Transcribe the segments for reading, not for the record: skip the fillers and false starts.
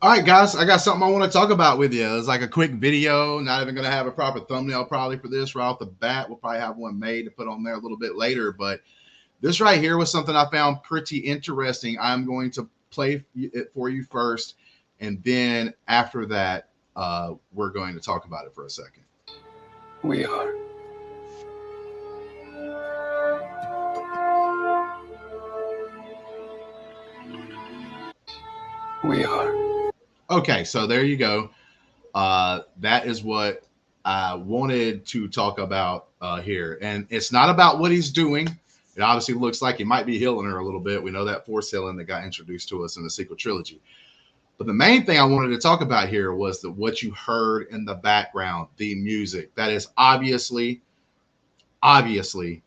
All right, guys, I got something I want to talk about with you. It's like a quick video, not even going to have a proper thumbnail probably for this right off the bat. We'll probably have one made to put on there a little bit later, but this right here was something I found pretty interesting. I'm going to play it for you first, and then after that, we're going to talk about it for a second. We are. We are. Okay, so there you go. That is what I wanted to talk about here. And it's not about what he's doing. It obviously looks like he might be healing her a little bit. We know that force healing that got introduced to us in the sequel trilogy. But the main thing I wanted to talk about here was what you heard in the background, the music. That is obviously Kylo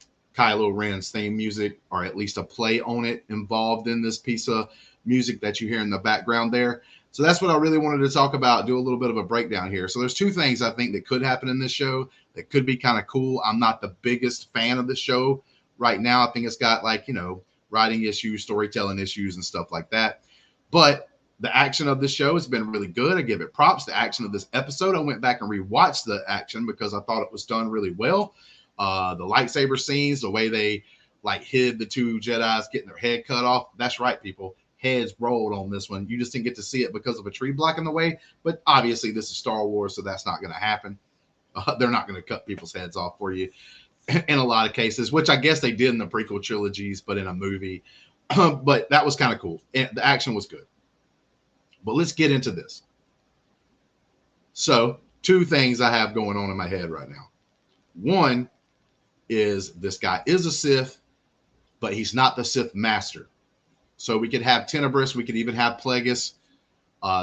Ren's theme music, or at least a play on it involved in this piece of music that you hear in the background there. So that's what I really wanted to talk about, do a little bit of a breakdown here. So there's two things I think that could happen in this show that could be kind of cool. I'm not the biggest fan of the show right now. I think it's got writing issues, storytelling issues and stuff like that. But the action of the show has been really good. I give it props. The action of this episode, I went back and rewatched the action because I thought it was done really well. The lightsaber scenes, the way they hid the two Jedis getting their head cut off. That's right, people. Heads rolled on this one. You just didn't get to see it because of a tree blocking the way. But obviously, this is Star Wars, so that's not going to happen. They're not going to cut people's heads off for you in a lot of cases, which I guess they did in the prequel trilogies, but in a movie. But that was kind of cool. And the action was good. But let's get into this. So, two things I have going on in my head right now. One is this guy is a Sith, but he's not the Sith master. So we could have Tenebrous, we could even have Plagueis.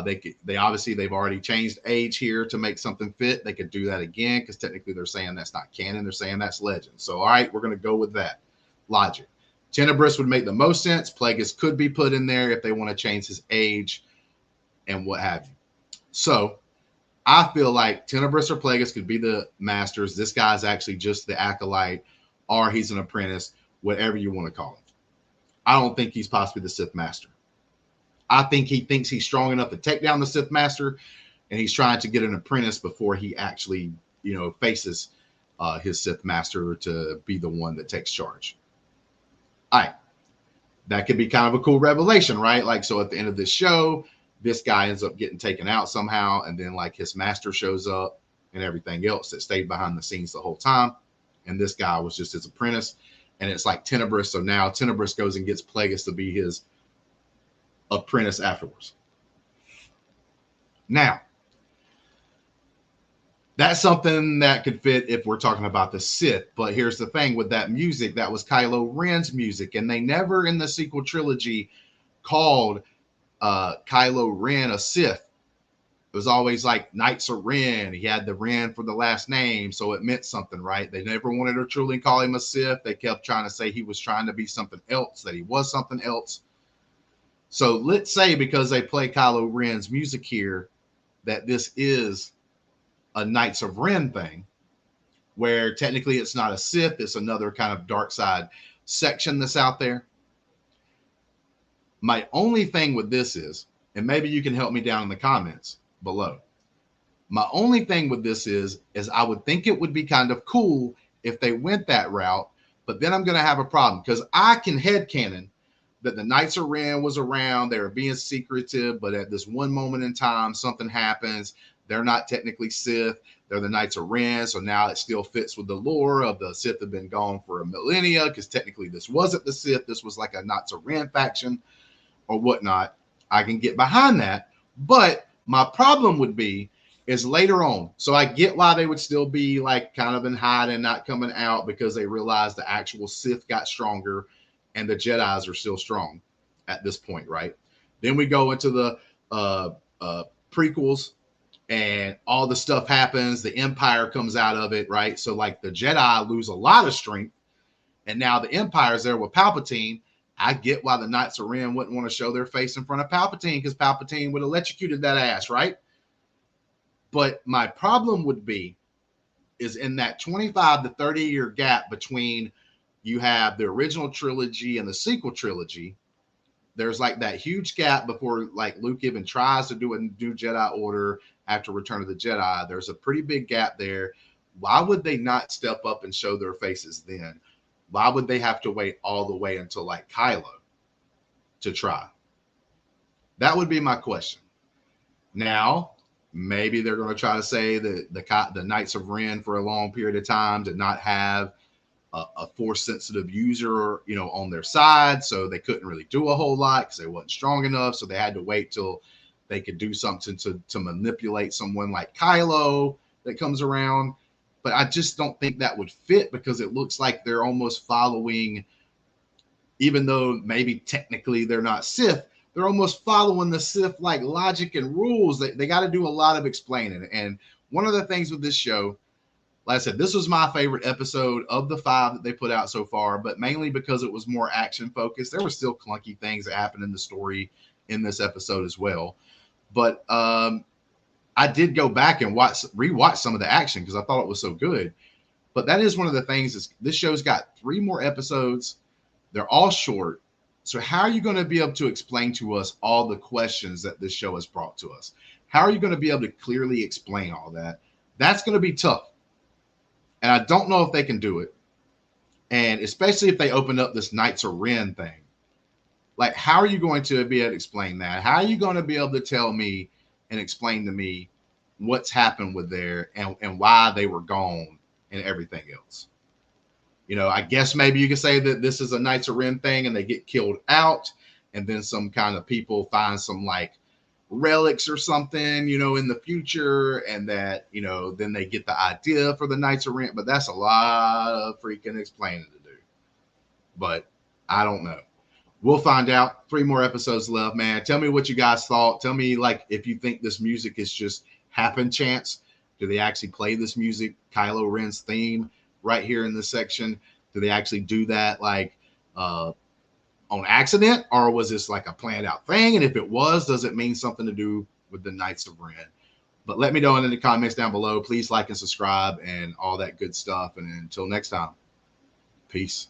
They've already changed age here to make something fit. They could do that again because technically they're saying that's not canon. They're saying that's legend. So all right, we're going to go with that logic. Tenebrous would make the most sense. Plagueis could be put in there if they want to change his age and what have you. So I feel like Tenebrous or Plagueis could be the masters. This guy's actually just the acolyte, or he's an apprentice, whatever you want to call him. I don't think he's possibly the Sith master. I think he thinks he's strong enough to take down the Sith master, and he's trying to get an apprentice before he actually, faces his Sith master to be the one that takes charge. All right. That could be kind of a cool revelation, right? So at the end of this show, this guy ends up getting taken out somehow, and then his master shows up and everything else that stayed behind the scenes the whole time. And this guy was just his apprentice. And it's like Tenebrous. So now Tenebrous goes and gets Plagueis to be his apprentice afterwards. Now, that's something that could fit if we're talking about the Sith. But here's the thing with that music. That was Kylo Ren's music. And they never in the sequel trilogy called Kylo Ren a Sith. It was always like Knights of Ren. He had the Ren for the last name, so it meant something, right? They never wanted to truly call him a Sith. They kept trying to say he was trying to be something else, that he was something else. So let's say because they play Kylo Ren's music here, that this is a Knights of Ren thing, where technically it's not a Sith, it's another kind of dark side section that's out there. My only thing with this is, and maybe you can help me down in the comments below. My only thing with this is I would think it would be kind of cool if they went that route, but then I'm going to have a problem because I can headcanon that the Knights of Ren was around. They were being secretive, but at this one moment in time, something happens. They're not technically Sith. They're the Knights of Ren. So now it still fits with the lore of the Sith have been gone for a millennia because technically this wasn't the Sith. This was like a Knights of Ren faction or whatnot. I can get behind that. But my problem would be is later on. So I get why they would still be kind of in hiding, not coming out because they realized the actual Sith got stronger and the Jedis are still strong at this point, right? Then we go into the prequels and all the stuff happens. The Empire comes out of it, right? So the Jedi lose a lot of strength and now the Empire's there with Palpatine. I get why the Knights of Ren wouldn't want to show their face in front of Palpatine because Palpatine would have electrocuted that ass, right? But my problem would be is in that 25 to 30 year gap between you have the original trilogy and the sequel trilogy, there's like that huge gap before like Luke even tries to do Jedi Order after Return of the Jedi. There's a pretty big gap there. Why would they not step up and show their faces then? Why would they have to wait all the way until like Kylo to try? That would be my question. Now, maybe they're going to try to say that the Knights of Ren for a long period of time did not have a Force-sensitive user, you know, on their side, so they couldn't really do a whole lot because they wasn't strong enough. So they had to wait till they could do something to manipulate someone like Kylo that comes around. But I just don't think that would fit because it looks like they're almost following, even though maybe technically they're not Sith, they're almost following the Sith like logic and rules. They got to do a lot of explaining. And one of the things with this show, like I said, this was my favorite episode of the 5 that they put out so far, but mainly because it was more action focused. There were still clunky things that happened in the story in this episode as well. But I did go back and rewatch some of the action because I thought it was so good. But that is one of the things is this show's got 3 more episodes. They're all short. So how are you going to be able to explain to us all the questions that this show has brought to us? How are you going to be able to clearly explain all that? That's going to be tough. And I don't know if they can do it. And especially if they open up this Knights of Ren thing. Like, how are you going to be able to explain that? How are you going to be able to tell me and explain to me what's happened with there and why they were gone and everything else? You know, I guess maybe you could say that this is a Knights of Ren thing and they get killed out. And then some kind of people find some like relics or something, you know, in the future, and that, you know, then they get the idea for the Knights of Ren. But that's a lot of freaking explaining to do. But I don't know. We'll find out. 3 more episodes left, man. Tell me what you guys thought. Tell me, like, if you think this music is just happen chance. Do they actually play this music, Kylo Ren's theme, right here in this section? Do they actually do that, like, on accident, or was this like a planned out thing? And if it was, does it mean something to do with the Knights of Ren? But let me know in the comments down below. Please like and subscribe and all that good stuff. And until next time, peace.